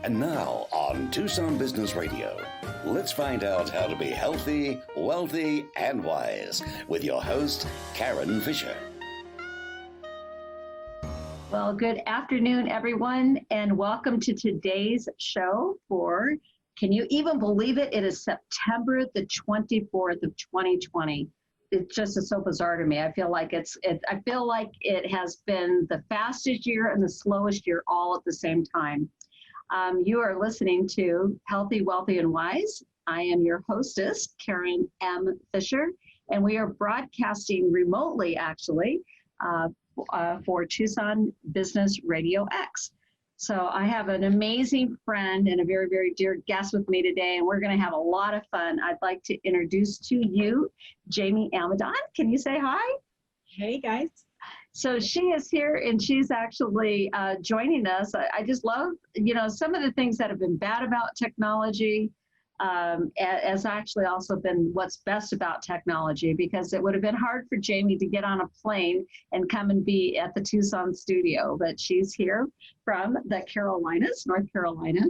And now on Tucson Business Radio, let's find out how to be healthy, wealthy, and wise with your host, Karen Fisher. Well, good afternoon, everyone, and welcome to today's show for, can you even believe it? It is September the 24th of 2020. It just is so bizarre to me. I feel like I feel like it has been the fastest year and the slowest year all at the same time. You are listening to Healthy, Wealthy, and Wise. I am your hostess, Karen M. Fisher, and we are broadcasting remotely, actually, for Tucson Business RadioX. So I have an amazing friend and a very, very dear guest with me today, and we're going to have a lot of fun. I'd like to introduce to you Jami Amidon. Can you say hi? Hey, guys. So she is here, and she's actually joining us. I just love, some of the things that have been bad about technology has actually also been what's best about technology, because it would have been hard for Jami to get on a plane and come and be at the Tucson studio. But she's here from the Carolinas, North Carolina.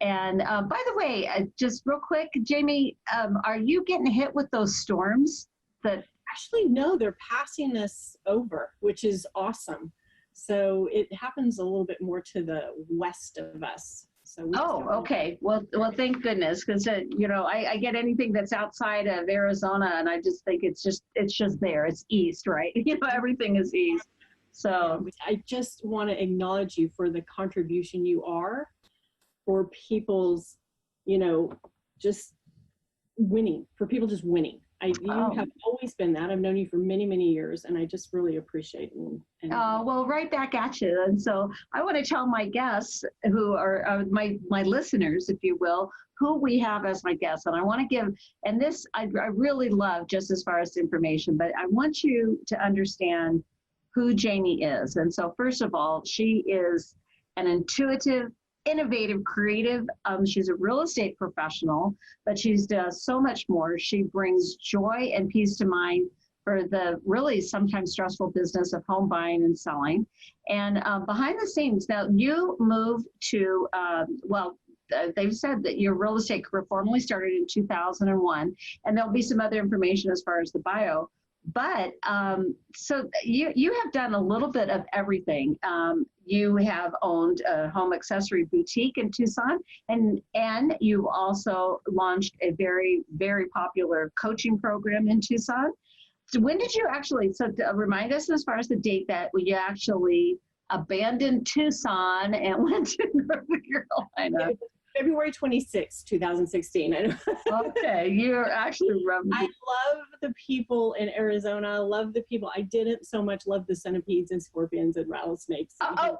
And by the way, just real quick, Jami, are you getting hit with those storms that... Actually, no, they're passing us over, which is awesome. So it happens a little bit more to the west of us. So okay. Well, thank goodness, because I get anything that's outside of Arizona, and I just think it's just there. It's east, right? Everything is east. So I just want to acknowledge you for the contribution you are for people's, just winning, for people just winning. You have always been that. I've known you for many, many years, and I just really appreciate it. Well, right back at you. And so I want to tell my guests, who are my listeners, if you will, who we have as my guests. And I want to give, and this I really love just as far as information, but I want you to understand who Jami is. And so first of all, she is an intuitive, innovative, creative. She's a real estate professional, but she's does so much more. She brings joy and peace to mind for the really sometimes stressful business of home buying and selling. And behind the scenes, now you moved to, they've said that your real estate career formally started in 2001, and there'll be some other information as far as the bio. But so you have done a little bit of everything. You have owned a home accessory boutique in Tucson, and you also launched a very, very popular coaching program in Tucson. So when did you actually, remind us as far as the date that you actually abandoned Tucson and went to North Carolina? February 26, 2016. Okay, you're actually... I love the people in Arizona. I love the people. I didn't so much love the centipedes and scorpions and rattlesnakes. I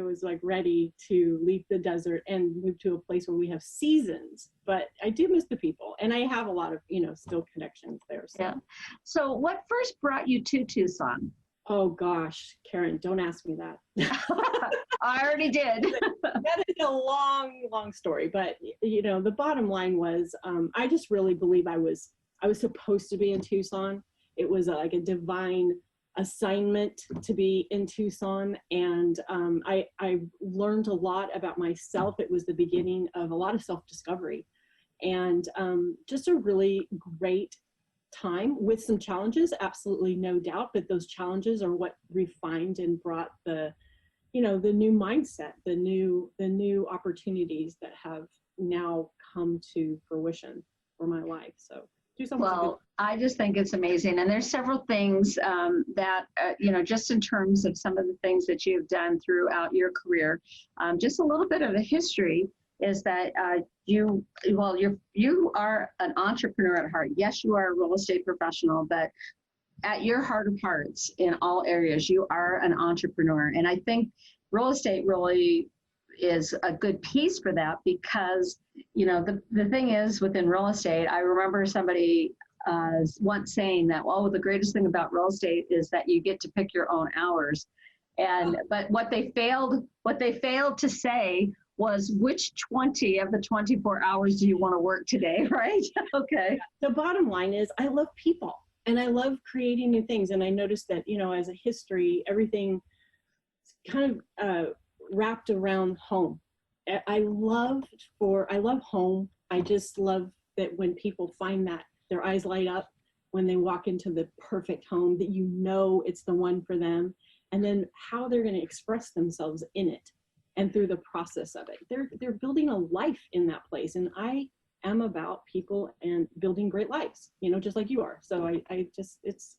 was like ready to leave the desert and move to a place where we have seasons, but I do miss the people, and I have a lot of, still connections there. So. Yeah. So what first brought you to Tucson? Oh gosh, Karen, don't ask me that. I already did. That is a long, long story, but the bottom line was, I just really believe I was supposed to be in Tucson. It was like a divine assignment to be in Tucson, and I learned a lot about myself. It was the beginning of a lot of self-discovery, and just a really great time with some challenges, absolutely no doubt, but those challenges are what refined and brought the new mindset, the new opportunities that have now come to fruition for my life. So do something. Well, I just think it's amazing. And there's several things that, just in terms of some of the things that you've done throughout your career, just a little bit of the history is that you are an entrepreneur at heart. Yes, you are a real estate professional, but at your heart of hearts, in all areas, you are an entrepreneur. And I think real estate really is a good piece for that, because, the thing is within real estate, I remember somebody once saying that, the greatest thing about real estate is that you get to pick your own hours. But what they failed to say was, which 20 of the 24 hours do you want to work today, right? Okay. The bottom line is I love people. And I love creating new things. And I noticed that, as a history, everything kind of wrapped around home. I love home. I just love that when people find that, their eyes light up when they walk into the perfect home, that you know it's the one for them, and then how they're going to express themselves in it and through the process of it. They're building a life in that place, and I am about people and building great lives, just like you are. So I just, it's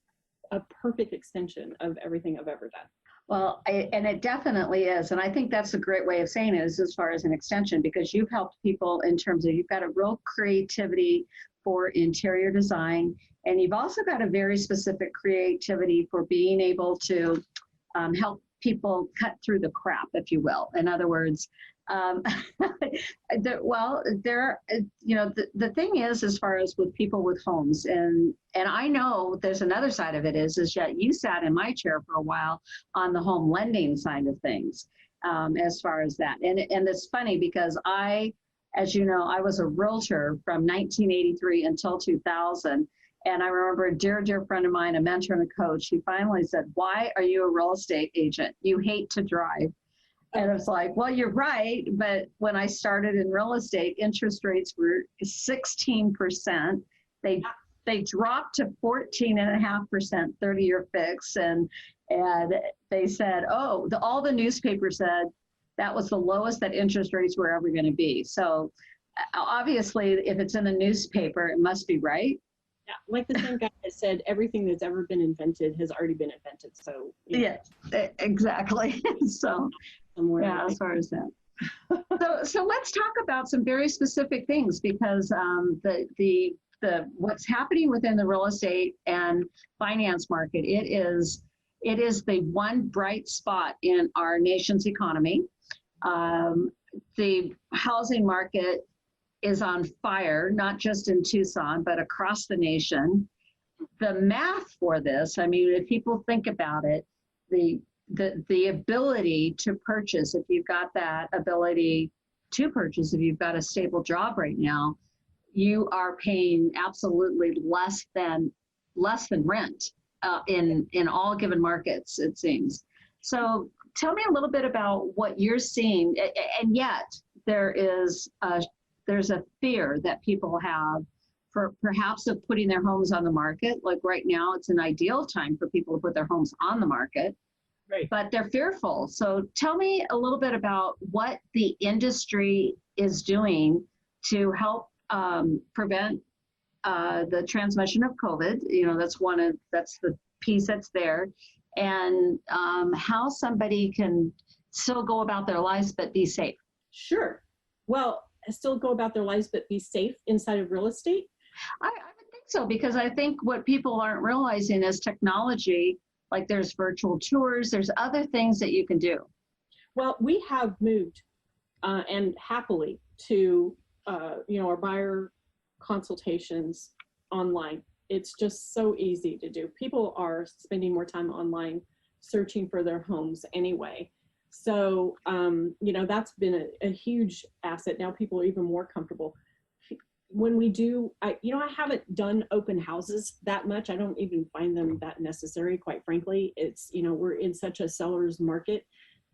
a perfect extension of everything I've ever done. Well, and it definitely is. And I think that's a great way of saying it, is as far as an extension, because you've helped people in terms of, you've got a real creativity for interior design, and you've also got a very specific creativity for being able to help people cut through the crap, if you will. In other words, the thing is, as far as with people with homes, and I know there's another side of it is that you sat in my chair for a while on the home lending side of things, as far as that. And it's funny because as you know, I was a realtor from 1983 until 2000. And I remember a dear friend of mine, a mentor and a coach, he finally said, "Why are you a real estate agent? You hate to drive." And it's like, well, you're right. But when I started in real estate, interest rates were 16%. They dropped to 14.5%, 30-year fix. And they said, all the newspapers said that was the lowest that interest rates were ever going to be. So obviously, if it's in the newspaper, it must be right. Yeah, like the same guy that said, everything that's ever been invented has already been invented. So yes, exactly. So yeah, as far as that. So let's talk about some very specific things, because the what's happening within the real estate and finance market, it is the one bright spot in our nation's economy. The housing market is on fire, not just in Tucson, but across the nation. The math for this, I mean, if people think about it, the ability to purchase, if you've got that ability to purchase, if you've got a stable job right now, you are paying absolutely less than rent in all given markets, it seems. So tell me a little bit about what you're seeing, and yet there's a fear that people have for perhaps of putting their homes on the market. Like right now, it's an ideal time for people to put their homes on the market, right? But they're fearful. So tell me a little bit about what the industry is doing to help prevent the transmission of COVID. That's the piece that's there, and how somebody can still go about their lives but be safe. Sure. Well, still go about their lives but be safe inside of real estate? I would think so, because I think what people aren't realizing is technology, like there's virtual tours, there's other things that you can do. Well, we have moved and happily to our buyer consultations online. It's just so easy to do. People are spending more time online searching for their homes anyway. So, that's been a huge asset. Now people are even more comfortable. When we do, I haven't done open houses that much. I don't even find them that necessary, quite frankly. It's, we're in such a seller's market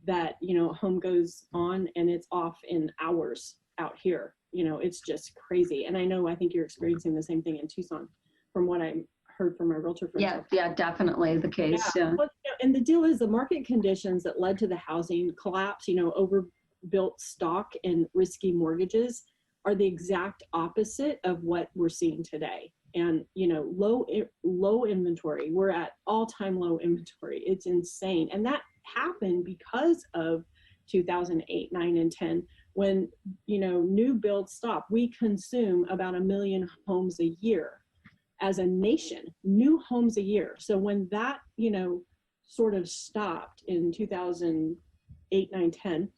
that, a home goes on and it's off in hours out here. It's just crazy. And I think you're experiencing the same thing in Tucson from what I heard from my realtor friends. Yeah, definitely the case. Yeah. Well, and the deal is the market conditions that led to the housing collapse, overbuilt stock and risky mortgages are the exact opposite of what we're seeing today. And, low inventory, we're at all-time low inventory. It's insane. And that happened because of 2008, 9, and 10, when, new builds stopped. We consume about 1 million homes a year as a nation, new homes a year. So when that, sort of stopped in 2008, 9, 10,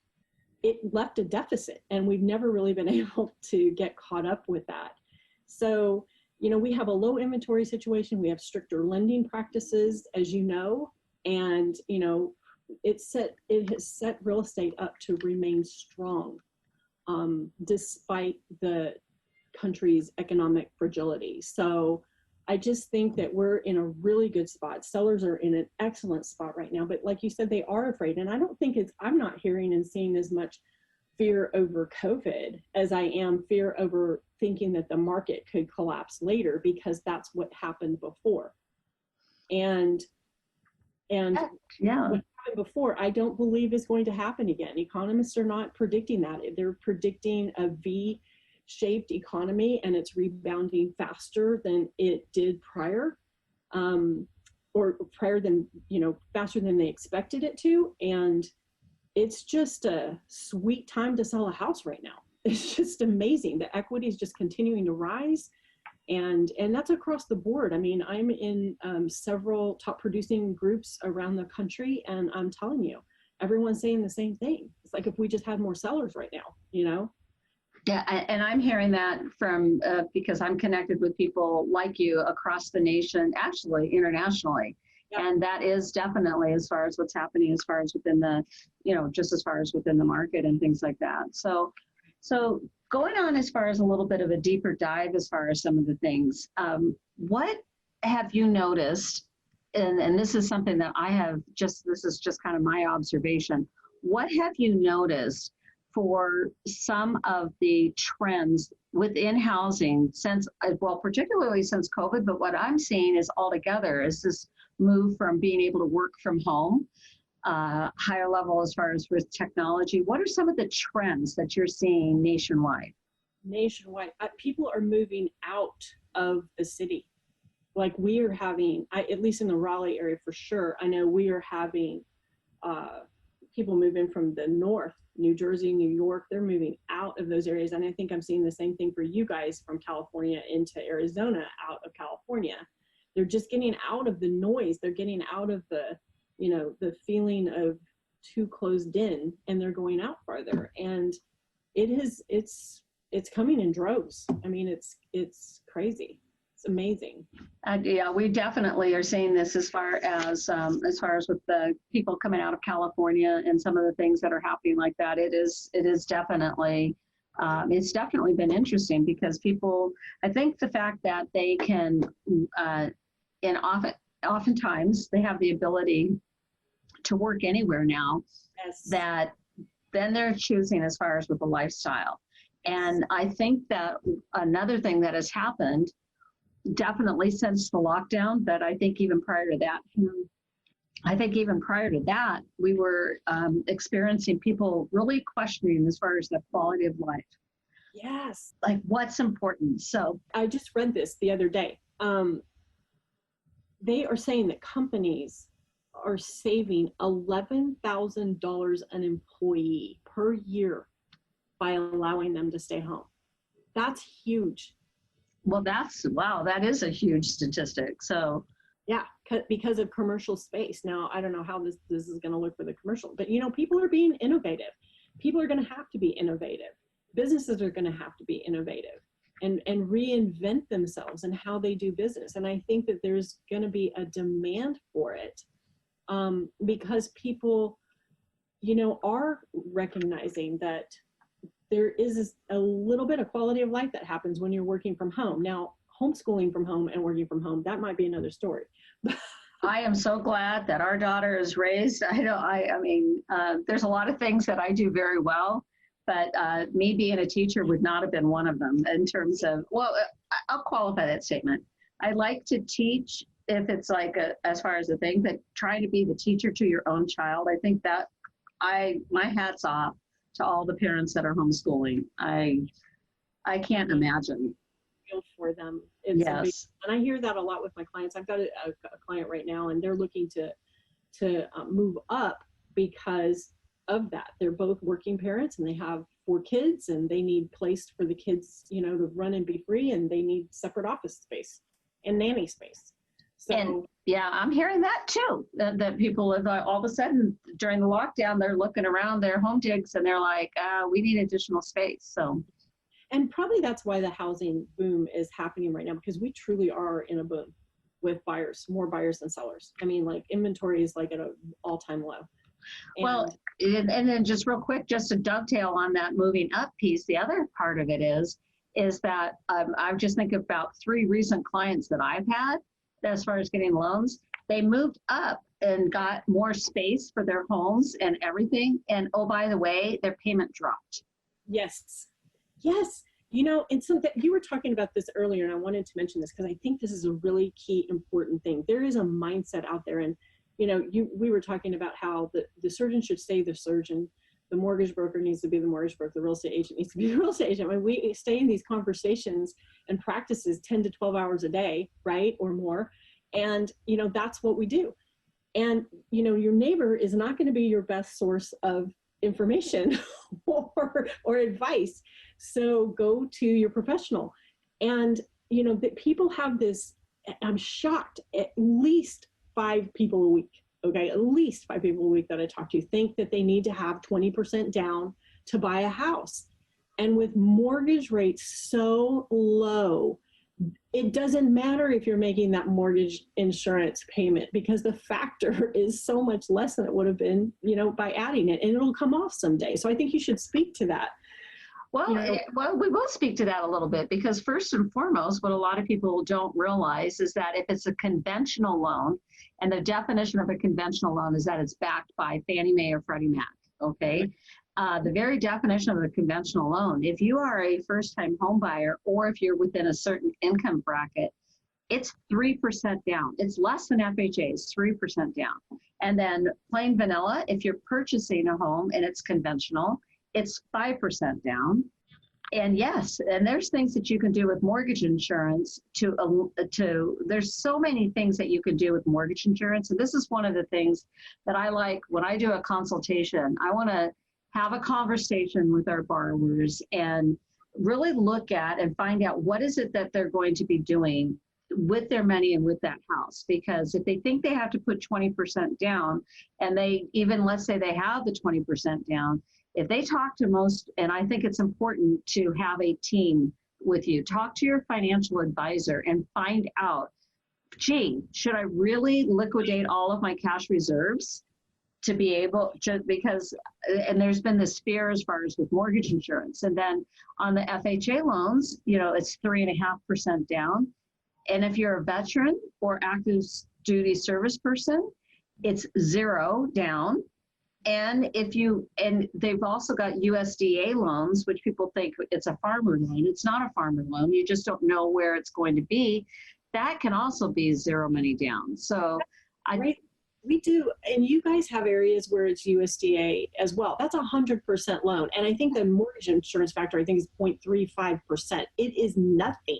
it left a deficit, and we've never really been able to get caught up with that. So, we have a low inventory situation. We have stricter lending practices, as you know, and, it has set real estate up to remain strong, despite the country's economic fragility. So, I just think that we're in a really good spot. Sellers are in an excellent spot right now, but like you said, they are afraid. And I don't think I'm not hearing and seeing as much fear over COVID as I am fear over thinking that the market could collapse later, because that's what happened before. And Yeah. what happened before, I don't believe is going to happen again. Economists are not predicting that. They're predicting a V-shaped economy, and it's rebounding faster than it did prior, or prior than, faster than they expected it to. And it's just a sweet time to sell a house right now. It's just amazing. The equity is just continuing to rise. And that's across the board. I mean, I'm in several top producing groups around the country, and I'm telling you, everyone's saying the same thing. It's like, if we just had more sellers right now, Yeah, and I'm hearing that from, because I'm connected with people like you across the nation, actually internationally. Yep. And that is definitely, as far as what's happening, as far as within the, just as far as within the market and things like that. So going on as far as a little bit of a deeper dive as far as some of the things, what have you noticed, and this is something that this is just kind of my observation, what have you noticed for some of the trends within housing since, well, particularly since COVID, but what I'm seeing is altogether is this move from being able to work from home, higher level as far as with technology. What are some of the trends that you're seeing nationwide? Nationwide, people are moving out of the city. Like, we are having, at least in the Raleigh area for sure, I know we are having people move in from the north, New Jersey, New York. They're moving out of those areas. And I think I'm seeing the same thing for you guys, from California into Arizona, out of California. They're just getting out of the noise. They're getting out of the, the feeling of too closed in, and they're going out farther. And it's coming in droves. I mean, it's crazy. It's amazing. Yeah, we definitely are seeing this as far as with the people coming out of California and some of the things that are happening like that. It is definitely, it's definitely been interesting, because people, I think the fact that they can, and oftentimes they have the ability to work anywhere now, Yes. that then they're choosing as far as with the lifestyle. And I think that another thing that has happened definitely since the lockdown, that I think even prior to that, we were experiencing people really questioning as far as the quality of life. Yes. Like, what's important. So I just read this the other day. They are saying that companies are saving $11,000 an employee per year by allowing them to stay home. That's huge. Well, that is a huge statistic. So yeah, because of commercial space. Now, I don't know how this is going to look for the commercial, but people are being innovative. People are going to have to be innovative. Businesses are going to have to be innovative and reinvent themselves and how they do business. And I think that there's going to be a demand for it, because people, are recognizing that there is a little bit of quality of life that happens when you're working from home. Now, homeschooling from home and working from home, that might be another story. I am so glad that our daughter is raised. I mean, there's a lot of things that I do very well, but me being a teacher would not have been one of them in terms of, well, I'll qualify that statement. I like to teach if it's like as far as the thing, but trying to be the teacher to your own child. I think that my hat's off to all the parents that are homeschooling. I can't imagine. Feel for them. Yes. And I hear that a lot with my clients. I've got a client right now, and they're looking to move up because of that. They're both working parents, and they have 4 kids, and they need place for the kids, to run and be free, and they need separate office space and nanny space. So, and yeah, I'm hearing that too, that people have all of a sudden during the lockdown, they're looking around their home digs and they're like, we need additional space. So, and probably that's why the housing boom is happening right now, because we truly are in a boom with buyers, more buyers than sellers. I mean, like, inventory is like at an all-time low. And then just real quick, just to dovetail on that moving up piece, the other part of it is is that I'm just thinking about 3 recent clients that I've had as far as getting loans. They moved up and got more space for their homes and everything. And oh, by the way, their payment dropped. Yes. Yes. You know, and so that you were talking about this earlier, and I wanted to mention this because I think this is a really key, important thing. There is a mindset out there, and you know, we were talking about how the surgeon should stay the surgeon, the mortgage broker needs to be the mortgage broker, the real estate agent needs to be the real estate agent. I mean, we stay in these conversations and practices 10 to 12 hours a day, right, or more, and you know, that's what we do. And you know, your neighbor is not going to be your best source of information or advice. So go to your professional. And, you know, that people have this, I'm shocked, at least 5 people a week, okay? At least 5 people a week that I talk to think that they need to have 20% down to buy a house. And with mortgage rates so low, it doesn't matter if you're making that mortgage insurance payment because the factor is so much less than it would have been, you know, by adding it, and it'll come off someday. So I think you should speak to that. Well, you know, well, we will speak to that a little bit because first and foremost, what a lot of people don't realize is that if it's a conventional loan, and the definition of a conventional loan is that it's backed by Fannie Mae or Freddie Mac, okay? The very definition of a conventional loan, if you are a first-time home buyer or if you're within a certain income bracket, it's 3% down. It's less than FHA, it's 3% down. And then plain vanilla, if you're purchasing a home and it's conventional, it's 5% down. And yes, and there's things that you can do with mortgage insurance there's so many things that you can do with mortgage insurance. And this is one of the things that I like when I do a consultation. I want to have a conversation with our borrowers and really look at and find out what is it that they're going to be doing with their money and with that house. Because if they think they have to put 20% down, and they even, let's say they have the 20% down, if they talk to most, and I think it's important to have a team with you, talk to your financial advisor and find out, gee, should I really liquidate all of my cash reserves to be able to, because, and there's been this fear as far as with mortgage insurance. And then on the FHA loans, you know, it's 3.5% down. And if you're a veteran or active duty service person, it's 0 down. And and they've also got USDA loans, which people think it's a farmer loan. It's not a farmer loan. You just don't know where it's going to be. That can also be 0 money down. So right. We do, and you guys have areas where it's USDA as well. That's 100% loan. And I think the mortgage insurance factor, I think, is 0.35%. It is nothing.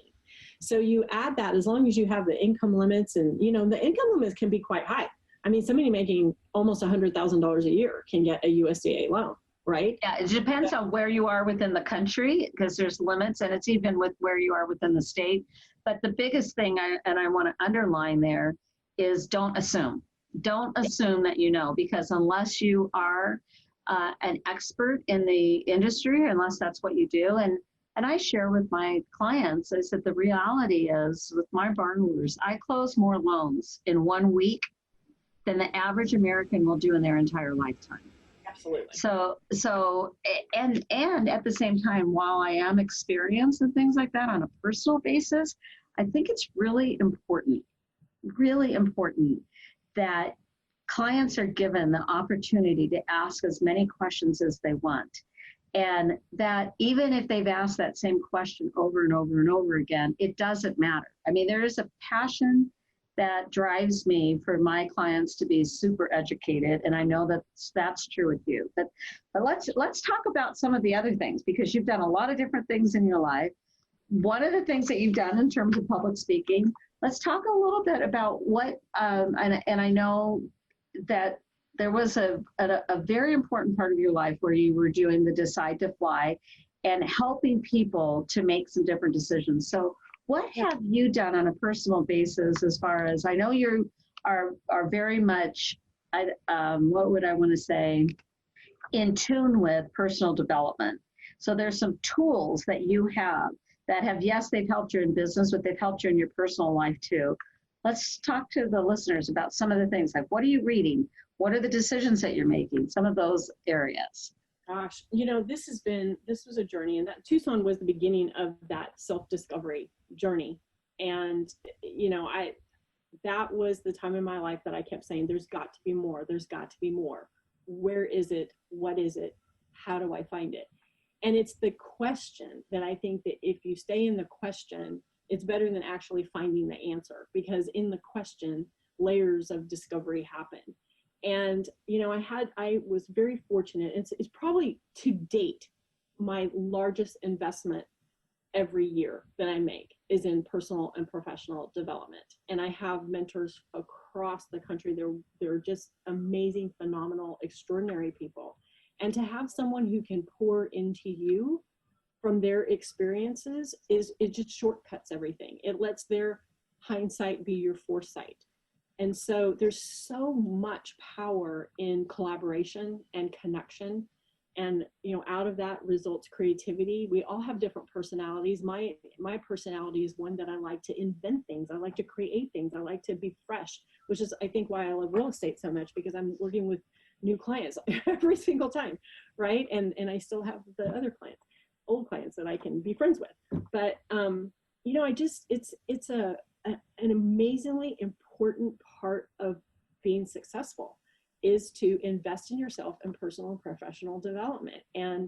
So you add that as long as you have the income limits, and, you know, the income limits can be quite high. I mean, somebody making almost $100,000 a year can get a USDA loan, right? Yeah, it depends on where you are within the country, because there's limits, and it's even with where you are within the state. But the biggest thing, I want to underline there, is don't assume. Don't assume that you know, because unless you are an expert in the industry, unless that's what you do, and I share with my clients, I said the reality is with my borrowers, I close more loans in 1 week than the average American will do in their entire lifetime. Absolutely. So and at the same time, while I am experienced and things like that on a personal basis, I think it's really important that clients are given the opportunity to ask as many questions as they want. And that even if they've asked that same question over and over and over again, it doesn't matter. I mean, there is a passion that drives me for my clients to be super educated. And I know that that's true with you. But let's talk about some of the other things, because you've done a lot of different things in your life. One of the things that you've done in terms of public speaking, let's talk a little bit about what, and I know that there was a very important part of your life where you were doing the Decide to Fly and helping people to make some different decisions. So what have you done on a personal basis, as far as, I know you are very much, what would I want to say, in tune with personal development. So there's some tools that you have that have, yes, they've helped you in business, but they've helped you in your personal life too. Let's talk to the listeners about some of the things, like what are you reading? What are the decisions that you're making? Some of those areas. Gosh, this was a journey, and that Tucson was the beginning of that self-discovery journey. And, that was the time in my life that I kept saying, there's got to be more. There's got to be more. Where is it? What is it? How do I find it? And it's the question that I think that if you stay in the question, it's better than actually finding the answer, because in the question, layers of discovery happen. And, I was very fortunate. It's probably to date my largest investment every year that I make is in personal and professional development. And I have mentors across the country. They're just amazing, phenomenal, extraordinary people. And to have someone who can pour into you from their experiences it just shortcuts everything. It lets their hindsight be your foresight. And so there's so much power in collaboration and connection. And, out of that results creativity. We all have different personalities. My personality is one that I like to invent things. I like to create things. I like to be fresh, which is, I think, why I love real estate so much, because I'm working with new clients every single time, right? And I still have the other clients, old clients that I can be friends with. But, it's an amazingly important part of being successful, is to invest in yourself in personal and professional development, and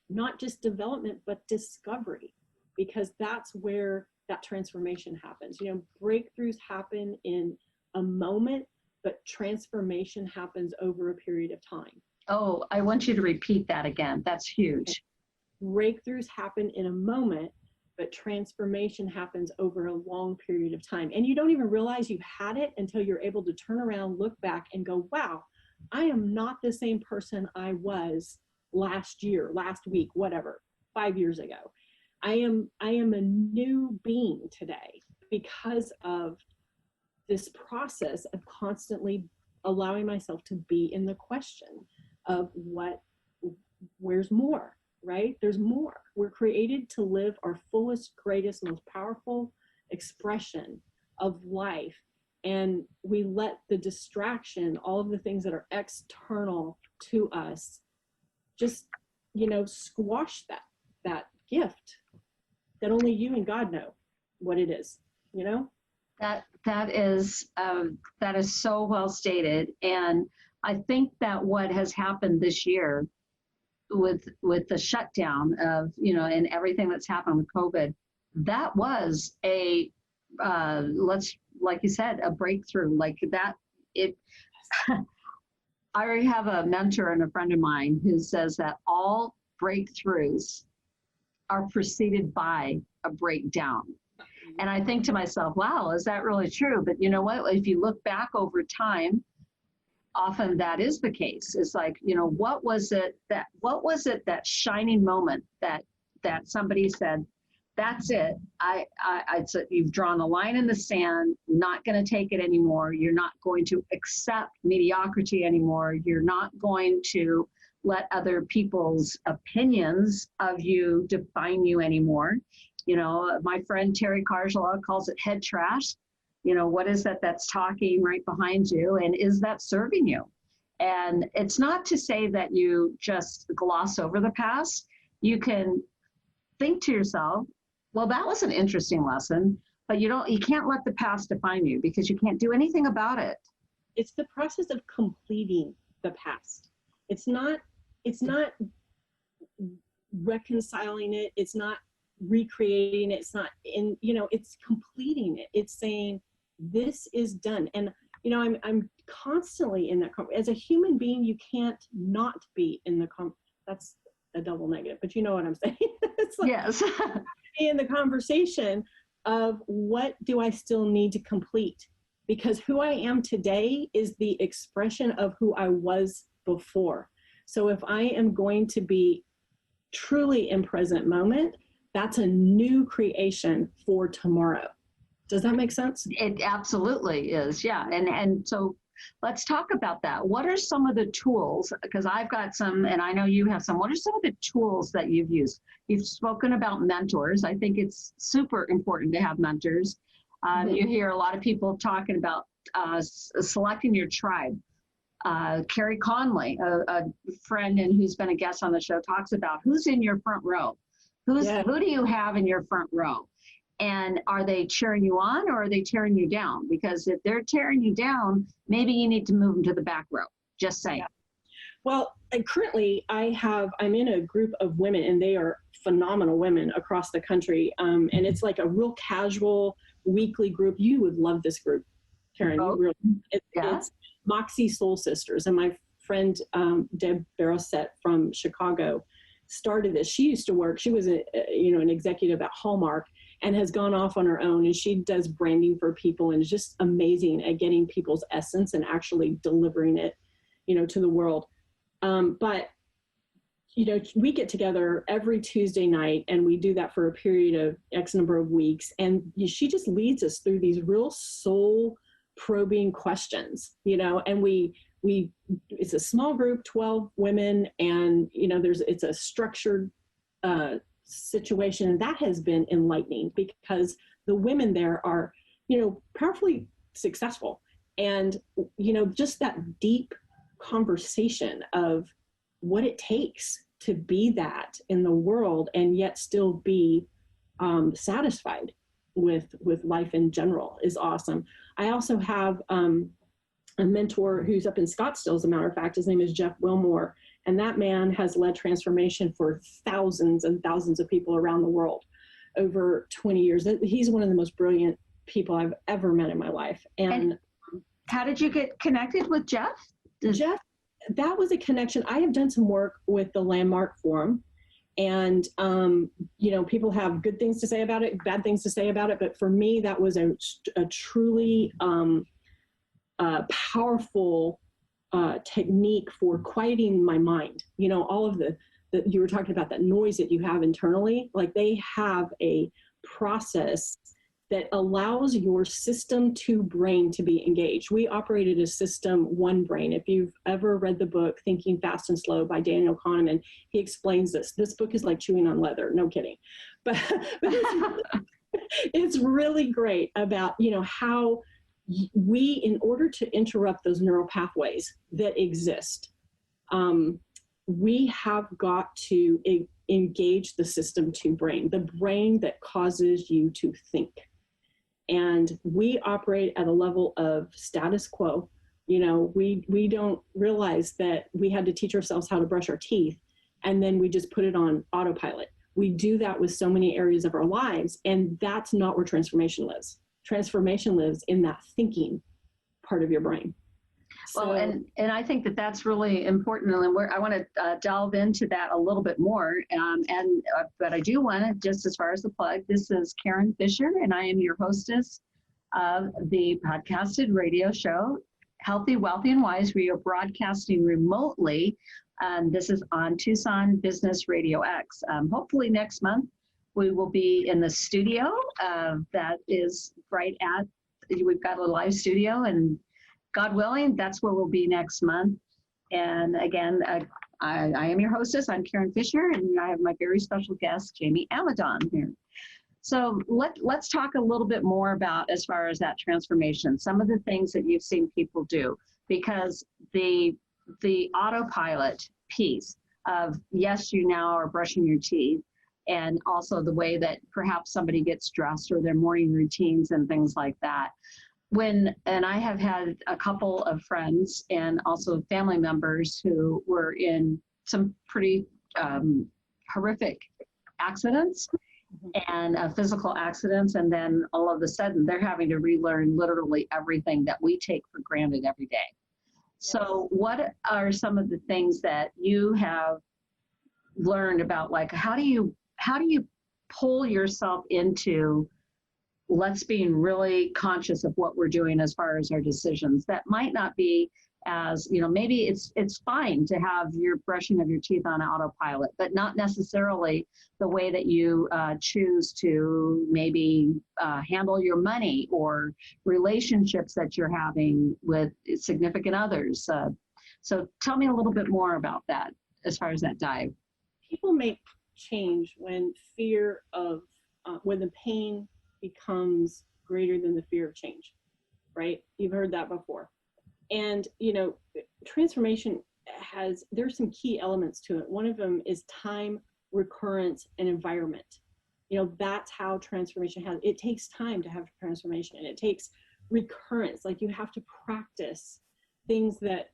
not just development, but discovery, because that's where that transformation happens. Breakthroughs happen in a moment, but transformation happens over a period of time. Oh, I want you to repeat that again. That's huge. Breakthroughs happen in a moment, but transformation happens over a long period of time. And you don't even realize you've had it until you're able to turn around, look back and go, wow, I am not the same person I was last year, last week, whatever, 5 years ago. I am a new being today because of this process of constantly allowing myself to be in the question of where's more, right? There's more. We're created to live our fullest, greatest, most powerful expression of life. And we let the distraction, all of the things that are external to us, just, squash that gift that only you and God know what it is, That is so well stated. And I think that what has happened this year with the shutdown of, and everything that's happened with COVID, that was like you said, a breakthrough like that. I already have a mentor and a friend of mine who says that all breakthroughs are preceded by a breakdown. And I think to myself, wow, is that really true? But you know what? If you look back over time, often that is the case. It's like, what was it that shining moment that somebody said, that's it. I said, you've drawn a line in the sand, not going to take it anymore. You're not going to accept mediocrity anymore. You're not going to let other people's opinions of you define you anymore. My friend Terry Cargela calls it head trash. What is that that's talking right behind you? And is that serving you? And it's not to say that you just gloss over the past. You can think to yourself, well, that was an interesting lesson, but you can't let the past define you, because you can't do anything about it. It's the process of completing the past. It's not reconciling it. It's not recreating it. It's not it's completing it. It's saying, this is done. And, I'm constantly in that, as a human being, you can't not be in the, that's a double negative, but you know what I'm saying? It's like, yes. in the conversation of what do I still need to complete? Because who I am today is the expression of who I was before. So if I am going to be truly in present moment, that's a new creation for tomorrow. Does that make sense? It absolutely is. Yeah. And so let's talk about that. What are some of the tools? Because I've got some, and I know you have some. What are some of the tools that you've used? You've spoken about mentors. I think it's super important to have mentors. You hear a lot of people talking about selecting your tribe. Carrie Conley, a friend and who's been a guest on the show, talks about who's in your front row. Who do you have in your front row? And are they cheering you on or are they tearing you down? Because if they're tearing you down, maybe you need to move them to the back row. Just saying. Yeah. Well, currently I'm in a group of women, and they are phenomenal women across the country. And it's like a real casual weekly group. You would love this group, Karen. It's Moxie Soul Sisters. And my friend, Deb Barosset from Chicago, started this. She used to work, she was an executive at Hallmark and has gone off on her own, and she does branding for people and is just amazing at getting people's essence and actually delivering it, to the world. But we get together every Tuesday night, and we do that for a period of X number of weeks. And she just leads us through these real soul probing questions, and it's a small group, 12 women, and it's a structured situation. And that has been enlightening because the women there are, powerfully successful. And, just that deep conversation of what it takes to be that in the world and yet still be satisfied with life in general is awesome. I also have a mentor who's up in Scottsdale, as a matter of fact. His name is Jeff Wilmore, and that man has led transformation for thousands and thousands of people around the world over 20 years. He's one of the most brilliant people I've ever met in my life. And how did you get connected with Jeff? Jeff, that was a connection. I have done some work with the Landmark Forum, and people have good things to say about it, bad things to say about it, but for me, that was a truly powerful technique for quieting my mind. All of the you were talking about, that noise that you have internally, like they have a process that allows your system 2 brain to be engaged. We operated a system 1 brain. If you've ever read the book Thinking Fast and Slow by Daniel Kahneman, he explains this. This book is like chewing on leather, no kidding. But it's really great about, how we, in order to interrupt those neural pathways that exist, we have got to engage the system 2 brain, the brain that causes you to think. And we operate at a level of status quo. We don't realize that we had to teach ourselves how to brush our teeth, and then we just put it on autopilot. We do that with so many areas of our lives, and that's not where transformation lives. Transformation lives in that thinking part of your brain. Well, and I think that that's really important, and I want to delve into that a little bit more. But I do want to, just as far as the plug, this is Karen Fisher, and I am your hostess of the podcasted radio show, Healthy, Wealthy, and Wise. We are broadcasting remotely. This is on Tucson Business RadioX. Hopefully next month we will be in the studio. That is we've got a live studio, and God willing, that's where we'll be next month. And again, I am your hostess. I'm Karen Fisher, and I have my very special guest, Jami Amidon, here. So let's talk a little bit more about, as far as that transformation, some of the things that you've seen people do, because the autopilot piece of, yes, you now are brushing your teeth, and also the way that perhaps somebody gets dressed or their morning routines and things like that. And I have had a couple of friends and also family members who were in some pretty horrific accidents and physical accidents. And then all of a sudden they're having to relearn literally everything that we take for granted every day. So what are some of the things that you have learned about, like, how do you pull yourself into, let's being really conscious of what we're doing as far as our decisions? That might not be as, maybe it's fine to have your brushing of your teeth on autopilot, but not necessarily the way that you choose to maybe handle your money or relationships that you're having with significant others. So tell me a little bit more about that as far as that dive. People make change when when the pain becomes greater than the fear of change, right? You've heard that before. And, transformation there's some key elements to it. One of them is time, recurrence, and environment. That's how transformation it takes time to have transformation, and it takes recurrence. Like, you have to practice things that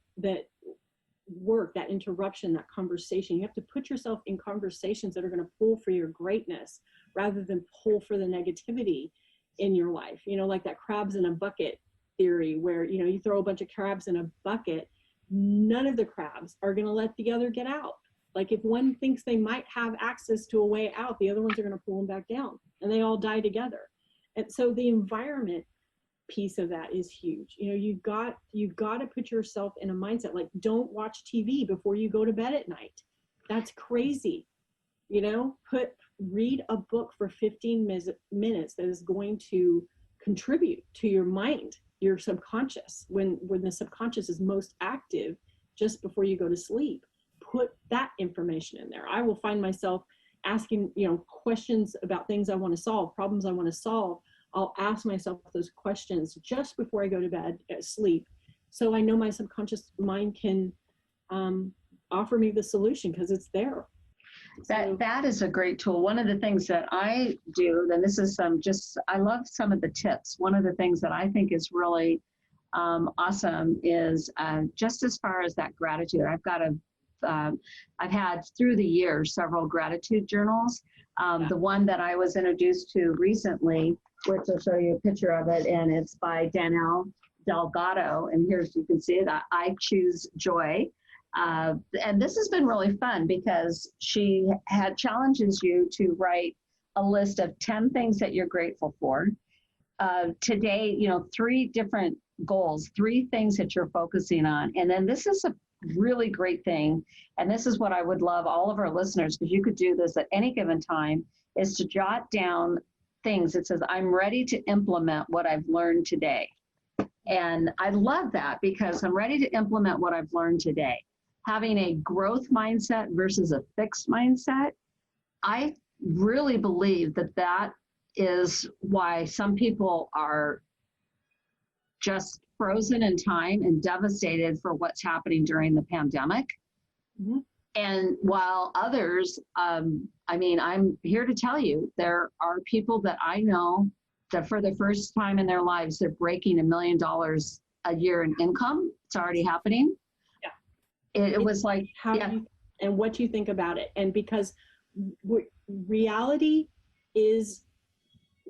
work, that interruption, that conversation. You have to put yourself in conversations that are going to pull for your greatness rather than pull for the negativity in your life. Like that crabs in a bucket theory, where, you throw a bunch of crabs in a bucket, none of the crabs are going to let the other get out. Like, if one thinks they might have access to a way out, the other ones are going to pull them back down, and they all die together. And so the environment piece of that is huge. You've got to put yourself in a mindset, like, don't watch TV before you go to bed at night. That's crazy. Read a book for 15 minutes that is going to contribute to your mind, your subconscious, when the subconscious is most active just before you go to sleep. Put that information in there. I will find myself asking, questions about things I want to solve, problems I want to solve. I'll ask myself those questions just before I go to bed, sleep, so I know my subconscious mind can offer me the solution, because it's there. That is a great tool. One of the things that I do, and this is I love some of the tips. One of the things that I think is really awesome is just as far as that gratitude. I've had through the years several gratitude journals. The one that I was introduced to recently, which I'll show you a picture of it, and it's by Danielle Delgado. And here's, you can see that I choose joy. And this has been really fun, because she challenges you to write a list of 10 things that you're grateful for. Today, 3 different goals, 3 things that you're focusing on. And then this is a really great thing, and this is what I would love all of our listeners, because you could do this at any given time, is to jot down things. It says, I'm ready to implement what I've learned today. And I love that, because I'm ready to implement what I've learned today. Having a growth mindset versus a fixed mindset, I really believe that is why some people are just frozen in time and devastated for what's happening during the pandemic. Mm-hmm. And while others, I'm here to tell you, there are people that I know that for the first time in their lives, they're breaking $1 million a year in income. It's already happening. Yeah. It was like, and what you think about it. And because reality is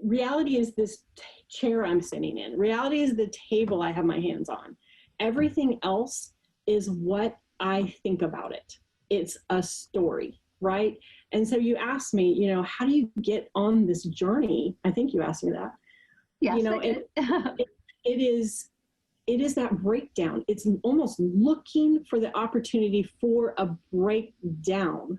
this chair I'm sitting in. Reality is the table I have my hands on. Everything else is what I think about it. It's a story, right? And so you asked me, how do you get on this journey? I think you asked me that. Yes, I did. It is that breakdown. It's almost looking for the opportunity for a breakdown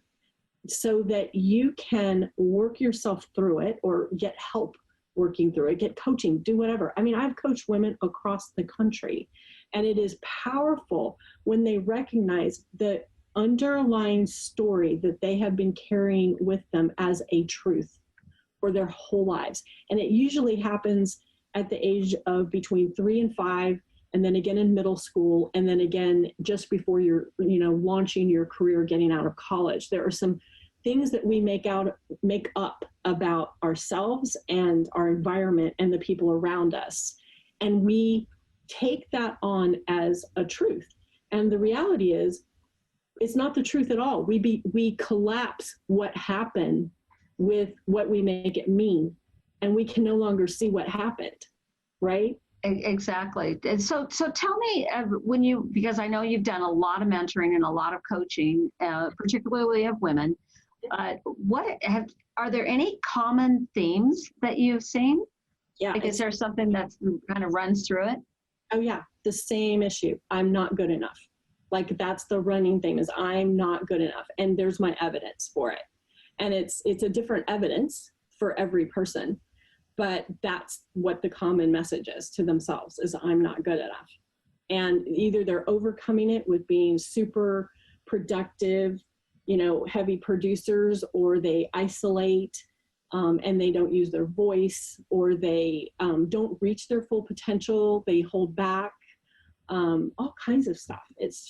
so that you can work yourself through it, or get help working through it, get coaching, do whatever. I've coached women across the country, and it is powerful when they recognize the underlying story that they have been carrying with them as a truth for their whole lives. And it usually happens at the age of between 3 and 5, and then again in middle school, and then again just before you're, launching your career, getting out of college. There are some things that we make up about ourselves and our environment and the people around us. And we take that on as a truth. And the reality is, it's not the truth at all. We collapse what happened with what we make it mean, and we can no longer see what happened, right? Exactly. And so tell me, because I know you've done a lot of mentoring and a lot of coaching, particularly of women, are there any common themes that you've seen? Yeah. Like, is there something that kind of runs through it? Oh yeah, the same issue. I'm not good enough. Like, that's the running theme, is I'm not good enough. And there's my evidence for it. And it's a different evidence for every person, but that's what the common message is to themselves, is I'm not good enough. And either they're overcoming it with being super productive, heavy producers, or they isolate and they don't use their voice, or they don't reach their full potential, they hold back. all kinds of stuff. It's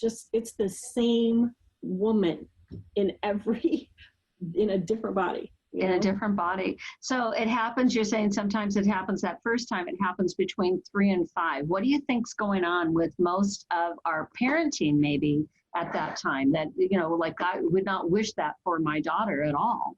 the same woman in a different body. In a different body. So it happens, you're saying sometimes it happens that first time, it happens between 3 and 5. What do you think's going on with most of our parenting maybe at that time that, like I would not wish that for my daughter at all?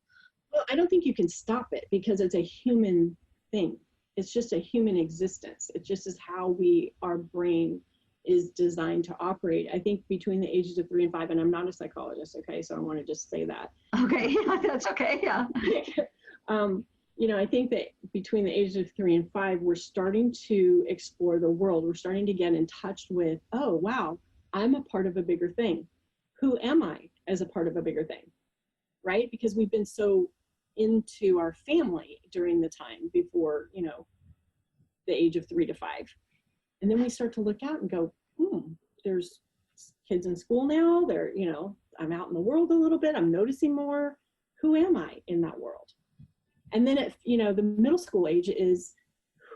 Well, I don't think you can stop it because it's a human thing. It's just a human existence. It just is how our brain is designed to operate. I think between the ages of 3 and 5, and I'm not a psychologist, okay, so I want to just say that. Okay, yeah, that's okay, yeah. I think that between the ages of 3 and 5, we're starting to explore the world. We're starting to get in touch with, oh, wow, I'm a part of a bigger thing. Who am I as a part of a bigger thing, right? Because we've been so into our family during the time before, the age of 3 to 5. And then we start to look out and go, there's kids in school now. I'm out in the world a little bit. I'm noticing more. Who am I in that world? And then the middle school age is,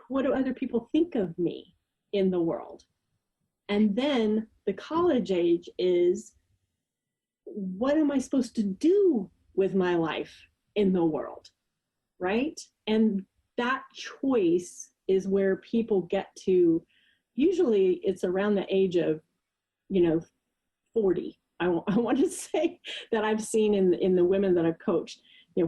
what do other people think of me in the world? And then the college age is, what am I supposed to do with my life in the world, right? And that choice is where people get to. Usually it's around the age of, 40. I want to say that I've seen in the women that I've coached,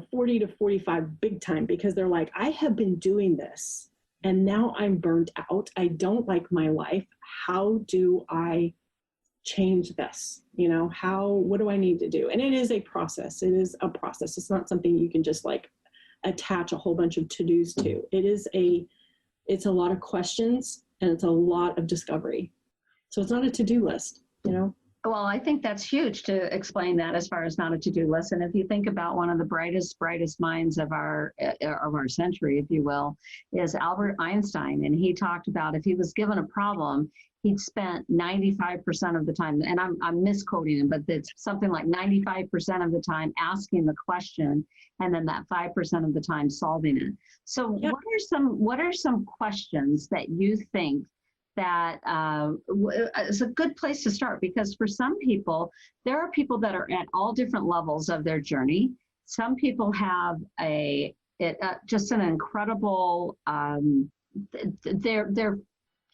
40 to 45 big time, because they're like, I have been doing this and now I'm burnt out. I don't like my life. How do I change this? What do I need to do? And it is a process. It is a process. It's not something you can just like attach a whole bunch of to-dos to. It's a lot of questions. And it's a lot of discovery. So it's not a to-do list, Well, I think that's huge to explain that as far as not a to-do list. And if you think about one of the brightest minds of our century, if you will, is Albert Einstein. And he talked about if he was given a problem, he'd spent 95% of the time, and I'm misquoting him, but it's something like 95% of the time asking the question, and then that 5% of the time solving it. So yeah. What are some questions that you think that is a good place to start? Because for some people, there are people that are at all different levels of their journey. Some people have just an incredible,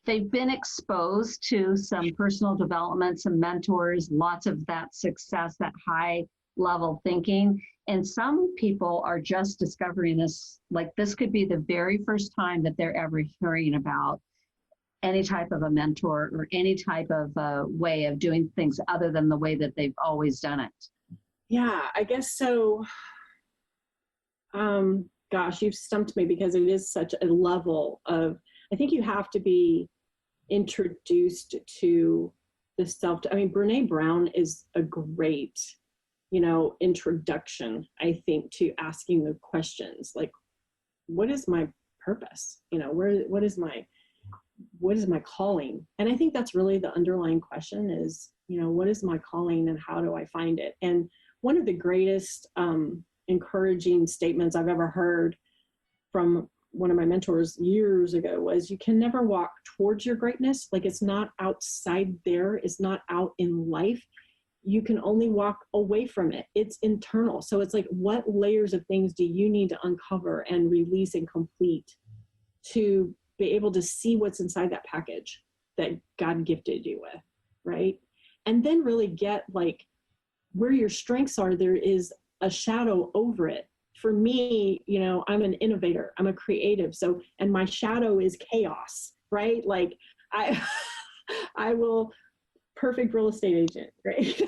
they've been exposed to some personal development, some mentors, lots of that success, that high level thinking. And some people are just discovering this, like this could be the very first time that they're ever hearing about any type of a mentor or any type of way of doing things other than the way that they've always done it. Yeah, I guess so. Gosh, you've stumped me because it is such a level of, I think you have to be introduced to the Brene Brown is a great, introduction, I think, to asking the questions like, what is my purpose? What is my calling? And I think that's really the underlying question is, what is my calling and how do I find it? And one of the greatest encouraging statements I've ever heard from one of my mentors years ago was, you can never walk towards your greatness. Like, it's not outside there. It's not out in life. You can only walk away from it. It's internal. So it's like, what layers of things do you need to uncover and release and complete to be able to see what's inside that package that God gifted you with, right? And then really get like where your strengths are, there is a shadow over it. For me, I'm an innovator, I'm a creative. So, and my shadow is chaos, right? Like I will, perfect real estate agent, right?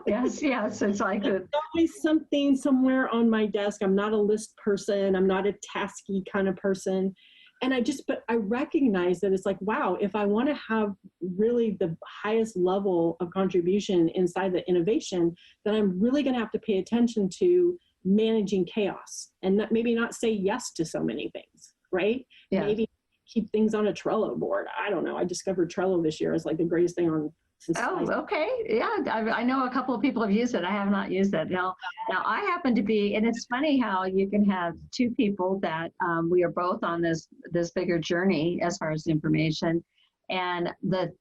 Yes. It's like there's always something somewhere on my desk. I'm not a list person. I'm not a tasky kind of person. And but I recognize that it's like, wow, if I want to have really the highest level of contribution inside the innovation, then I'm really going to have to pay attention to managing chaos and maybe not say yes to so many things, right? Yeah. Maybe keep things on a Trello board. I don't know. I discovered Trello this year as like the greatest thing on. Okay. Yeah. I know a couple of people have used it. I have not used it. Now I happen to be, and it's funny how you can have two people that we are both on this bigger journey as far as information. And the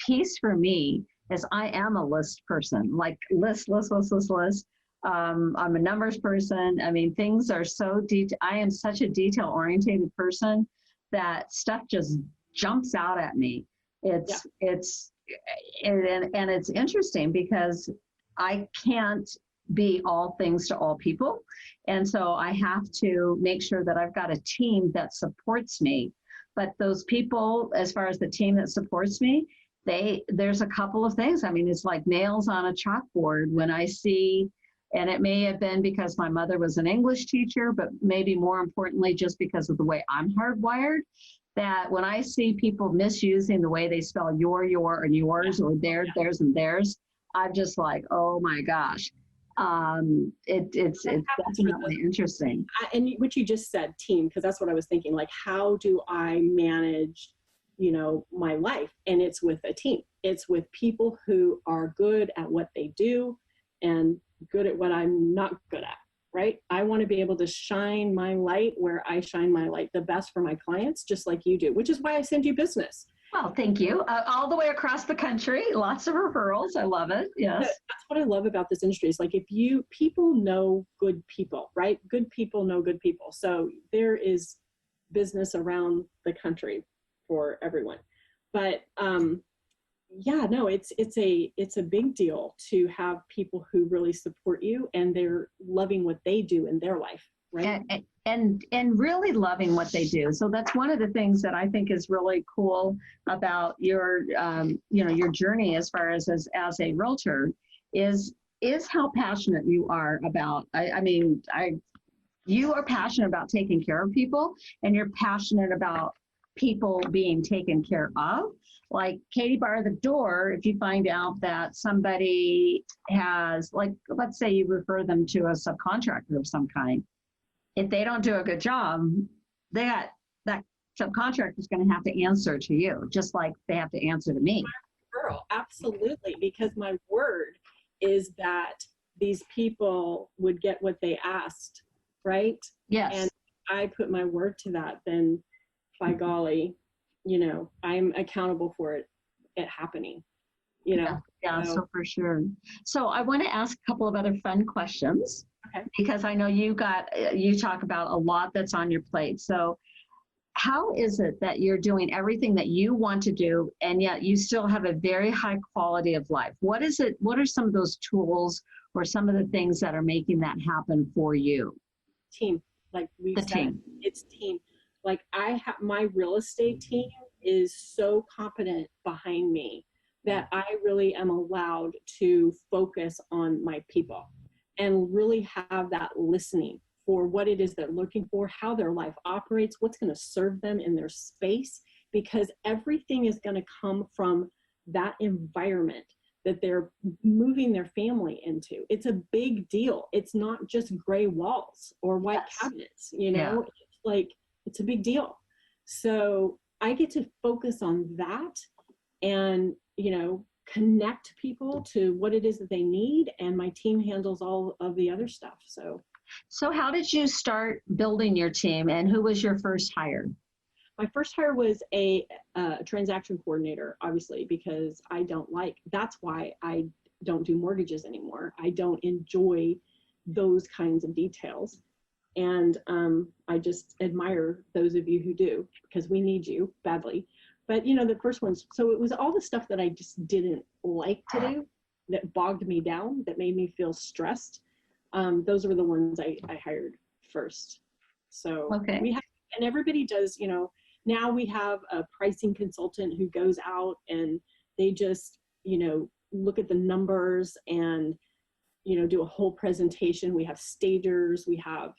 piece for me is I am a list person, like list. I'm a numbers person. I mean, things are so I am such a detail oriented person that stuff just jumps out at me. And it's interesting because I can't be all things to all people. And so I have to make sure that I've got a team that supports me. But those people, as far as the team that supports me, there's a couple of things. I mean, it's like nails on a chalkboard when I see, and it may have been because my mother was an English teacher, but maybe more importantly, just because of the way I'm hardwired, that when I see people misusing the way they spell your, and yours, or theirs, and theirs, I'm just like, oh my gosh. It's definitely interesting. And what you just said, team, because that's what I was thinking, like, how do I manage, my life? And it's with a team. It's with people who are good at what they do and good at what I'm not good at, right? I want to be able to shine my light where I shine my light the best for my clients, just like you do, which is why I send you business. Well, thank you. All the way across the country, lots of referrals. I love it. Yes. That's what I love about this industry is like, people know good people, right? Good people know good people. So there is business around the country for everyone. But it's a big deal to have people who really support you and they're loving what they do in their life, right? And really loving what they do. So that's one of the things that I think is really cool about your your journey as far as a realtor is how passionate you are about. You are passionate about taking care of people, and you're passionate about people being taken care of. Like Katie bar the door, if you find out that somebody has, like, let's say you refer them to a subcontractor of some kind. If they don't do a good job, that subcontractor is going to have to answer to you, just like they have to answer to me. Girl, absolutely, because my word is that these people would get what they asked, right? Yes. And I put my word to that, then by golly, I'm accountable for it happening, Yeah, so for sure. So I want to ask a couple of other fun questions. Okay. Because I know you talk about a lot that's on your plate. So how is it that you're doing everything that you want to do and yet you still have a very high quality of life? What is it? What are some of those tools or some of the things that are making that happen for you? Team, like we said, it's team. Like my real estate team is so competent behind me that I really am allowed to focus on my people and really have that listening for what it is they're looking for, how their life operates, what's going to serve them in their space, because everything is going to come from that environment that they're moving their family into. It's a big deal. It's not just gray walls or white cabinets, It's like, it's a big deal. So I get to focus on that and, connect people to what it is that they need, and my team handles all of the other stuff. So how did you start building your team, and who was your first hire? My first hire was a transaction coordinator, obviously, because that's why I don't do mortgages anymore. I don't enjoy those kinds of details. And I just admire those of you who do, because we need you badly. But, the first ones, so it was all the stuff that I just didn't like to do, that bogged me down, that made me feel stressed. Those were the ones I hired first. So we have, and everybody does, now we have a pricing consultant who goes out and they just, look at the numbers and, do a whole presentation. We have stagers, we have,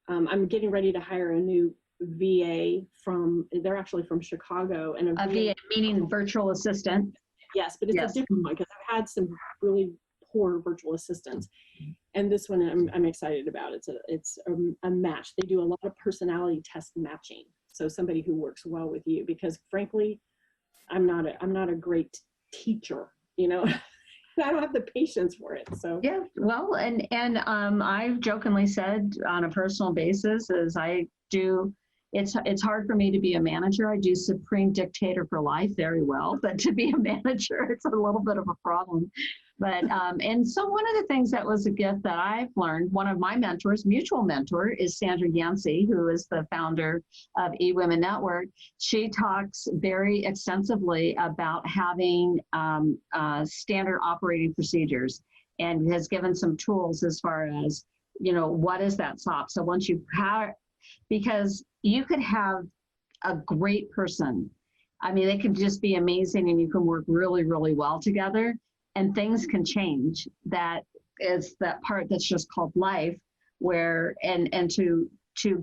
I'm getting ready to hire a new VA they're actually from Chicago. And a VA meaning virtual assistant. Yes, but it's a different one because I've had some really poor virtual assistants. And this one I'm excited about. It's a match. They do a lot of personality test matching. So somebody who works well with you, because frankly, I'm not a great teacher, I don't have the patience for it. So yeah, well, and I've jokingly said on a personal basis, as I do it's hard for me to be a manager. I do supreme dictator for life very well, but to be a manager, it's a little bit of a problem. But and so one of the things that was a gift that I've learned, one of my mentors, mutual mentor, is Sandra Yancey, who is the founder of eWomen Network. She talks very extensively about having standard operating procedures, and has given some tools as far as, what is that SOP? So once you have, because you could have a great person. I mean, they could just be amazing and you can work really, really well together, and things can change. That is that part that's just called life, where, and to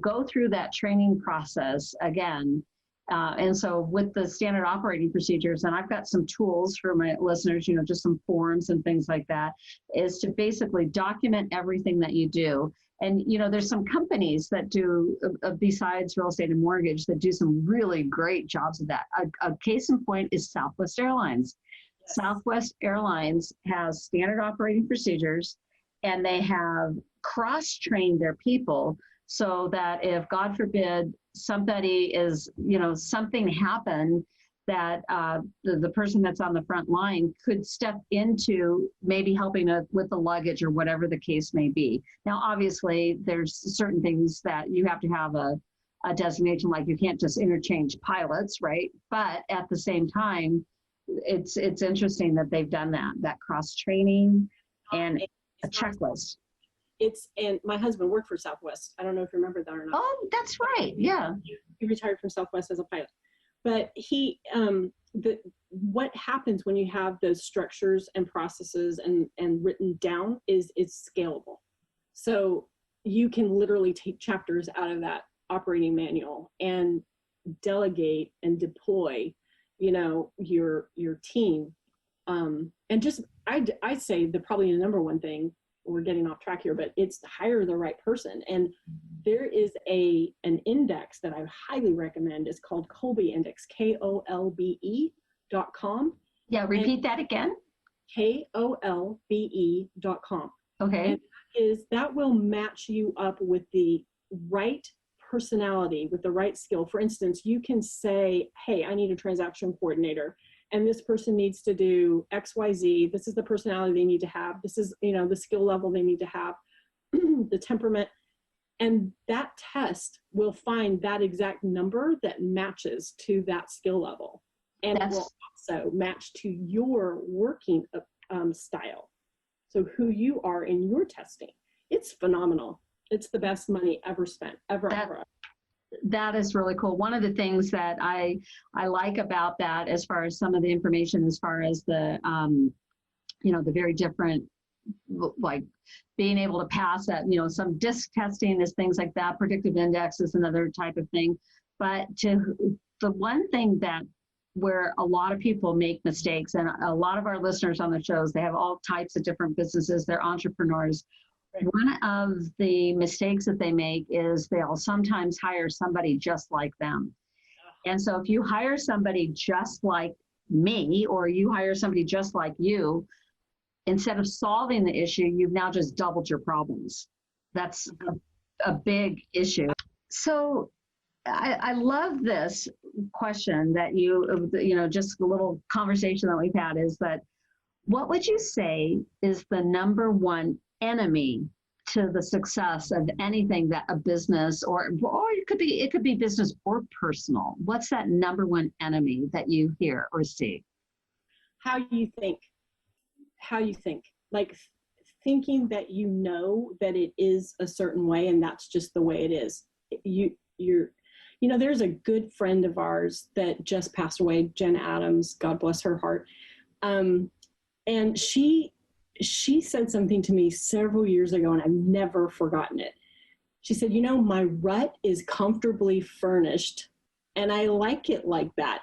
go through that training process again. And so with the standard operating procedures, and I've got some tools for my listeners, just some forms and things like that, is to basically document everything that you do. And, there's some companies that do, besides real estate and mortgage, that do some really great jobs of that. A case in point is Southwest Airlines. Yes. Southwest Airlines has standard operating procedures, and they have cross-trained their people so that if, God forbid, somebody is, something happened, that the person that's on the front line could step into maybe helping with the luggage or whatever the case may be. Now, obviously, there's certain things that you have to have a designation, like you can't just interchange pilots, right? But at the same time, it's interesting that they've done that cross-training and a checklist. And my husband worked for Southwest. I don't know if you remember that or not. Oh, that's right. Yeah. He retired from Southwest as a pilot. But what happens when you have those structures and processes and written down is it's scalable. So you can literally take chapters out of that operating manual and delegate and deploy, your team. And just, I'd say probably the number one thing, we're getting off track here, but it's hire the right person. And there is an index that I highly recommend. It's called Kolbe Index, KOLBE.com. Yeah, repeat that again. KOLBE.com. Okay. And that will match you up with the right personality, with the right skill. For instance, you can say, hey, I need a transaction coordinator, and this person needs to do X, Y, Z. This is the personality they need to have. This is, the skill level they need to have, the temperament. And that test will find that exact number that matches to that skill level. And it will also match to your working style. So who you are in your testing. It's phenomenal. It's the best money ever spent, ever. That is really cool. One of the things that I like about that, as far as some of the information, as far as the, the very different, like being able to pass that, some disc testing is things like that. Predictive index is another type of thing. But the one thing that where a lot of people make mistakes, and a lot of our listeners on the shows, they have all types of different businesses. They're entrepreneurs. One of the mistakes that they make is they'll sometimes hire somebody just like them. And so if you hire somebody just like me, or you hire somebody just like you, instead of solving the issue, you've now just doubled your problems. That's a big issue. So I love this question that just a little conversation that we've had, is that what would you say is the number one enemy to the success of anything that a business, or it could be business or personal? What's that number one enemy that you hear or see? How you think, like thinking that that it is a certain way and that's just the way it is. There's a good friend of ours that just passed away, Jen Adams, God bless her heart. And she said something to me several years ago, and I've never forgotten it. She said, my rut is comfortably furnished, and I like it like that.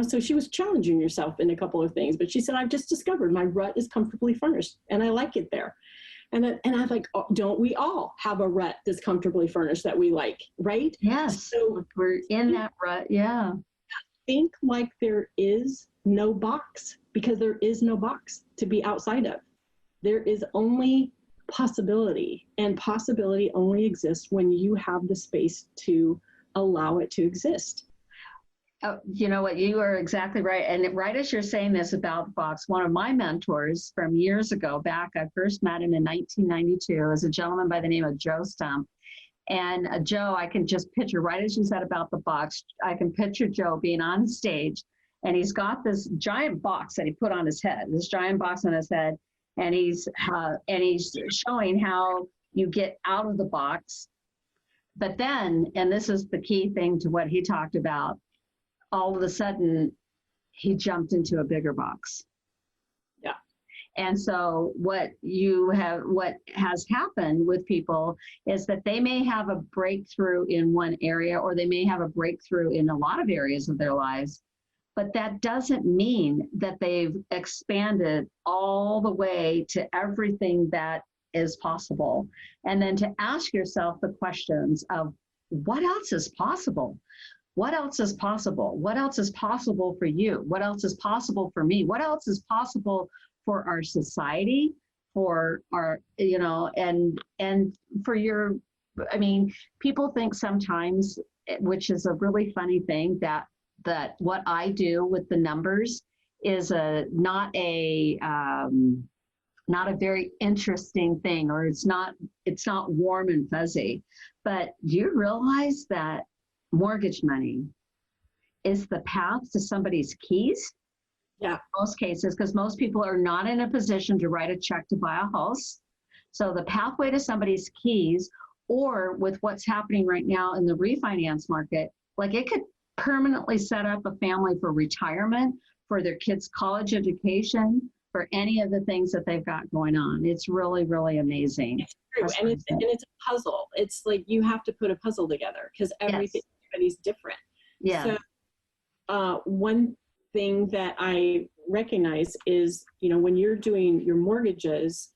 So she was challenging herself in a couple of things, but she said, I've just discovered my rut is comfortably furnished, and I like it there. And I'm like, oh, don't we all have a rut that's comfortably furnished that we like, right? Yes, so we're in that rut, yeah. Think like there is no box, because there is no box to be outside of. There is only possibility, and possibility only exists when you have the space to allow it to exist. Oh, you know what? You are exactly right. And right as you're saying this about the box, one of my mentors from years ago back, I first met him in 1992, is a gentleman by the name of Joe Stump. And Joe, I can just picture, right as you said about the box, I can picture Joe being on stage, and he's got this giant box that he put on his head, this giant box on his head, and he's showing how you get out of the box. But then, and this is the key thing to what he talked about, all of a sudden, he jumped into a bigger box. Yeah. And so what has happened with people is that they may have a breakthrough in one area, or they may have a breakthrough in a lot of areas of their lives, but that doesn't mean that they've expanded all the way to everything that is possible. And then to ask yourself the questions of what else is possible? What else is possible? What else is possible for you? What else is possible for me? What else is possible for our society, for our, and for your, I mean, people think sometimes, which is a really funny thing, that what I do with the numbers is not a very interesting thing, or it's not warm and fuzzy. But you realize that mortgage money is the path to somebody's keys? Yeah. In most cases, because most people are not in a position to write a check to buy a house. So the pathway to somebody's keys, or with what's happening right now in the refinance market, like it could permanently set up a family for retirement, for their kids' college education, for any of the things that they've got going on. It's really, really amazing. It's true. And it's a puzzle. It's like you have to put a puzzle together, because everybody's different. Yeah. So one thing that I recognize is, when you're doing your mortgages,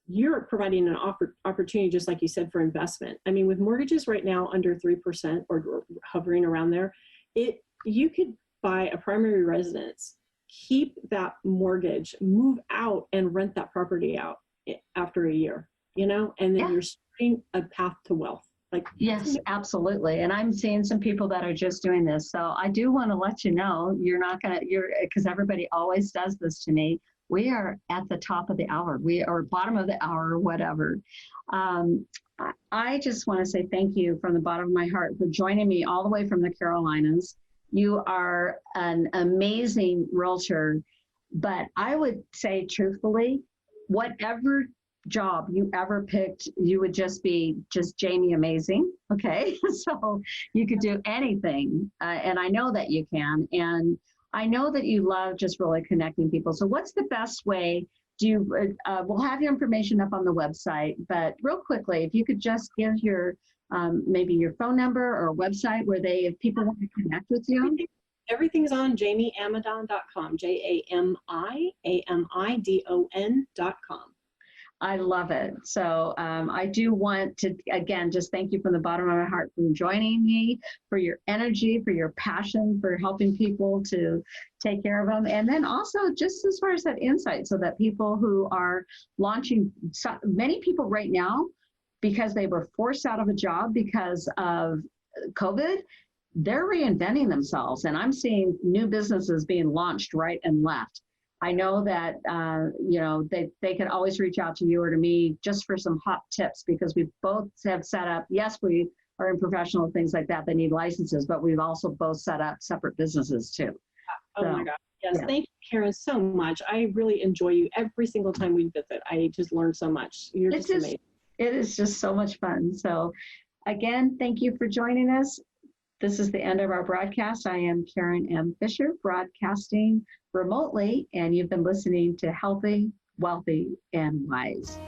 you're providing an opportunity, just like you said, for investment. I mean, with mortgages right now under 3% or hovering around there, you could buy a primary residence, keep that mortgage, move out and rent that property out after a year, and then you're starting a path to wealth. Yes, absolutely. And I'm seeing some people that are just doing this. So I do want to let you know, because everybody always does this to me. We are at the top of the hour. We are bottom of the hour, or whatever. I just want to say thank you from the bottom of my heart for joining me all the way from the Carolinas. You are an amazing realtor, but I would say truthfully, whatever job you ever picked, you would just be Jami amazing. Okay. So you could do anything. And I know that you can. And I know that you love just really connecting people. So what's the best way? We'll have your information up on the website, but real quickly, if you could just give your, maybe your phone number or website where if people want to connect with you. Everything's on JamiAmidon.com, JamiAmidon.com. I love it. So I do want to, again, just thank you from the bottom of my heart for joining me, for your energy, for your passion, for helping people to take care of them. And then also just as far as that insight, so that people who are launching, many people right now, because they were forced out of a job because of COVID, they're reinventing themselves. And I'm seeing new businesses being launched right and left. I know that, they can always reach out to you or to me just for some hot tips, because we both have set up, yes, we are in professional things like that need licenses, but we've also both set up separate businesses too. Oh my God. Yes. Yeah. Thank you, Karen, so much. I really enjoy you every single time we visit. I just learn so much. You're just amazing. It is just so much fun. So again, thank you for joining us. This is the end of our broadcast. I am Karen M. Fisher, broadcasting remotely, and you've been listening to Healthy, Wealthy, and Wise.